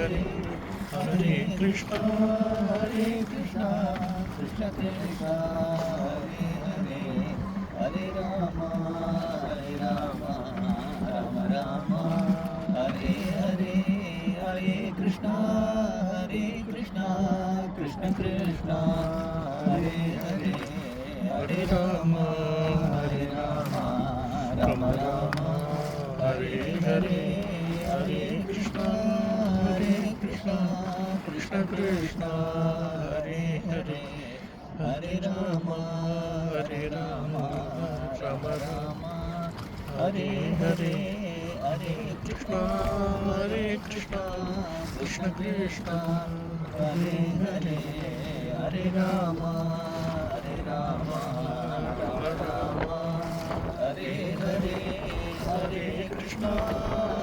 Hare Hare Krishna Krishna Krishna Hare Hare Hare Ram Ram Ram Hare Hare Hare Krishna Krishna Krishna Hare Hare Hare Ram Ram Ram Hare Hare Hare Krishna Krishna Krishna Hare Hare Hare Ram Ram Ram Hare Hare Hare Krishna Krishna Krishna Hare Hare Hare Ram Ram Ram Hare Hare Hare Krishna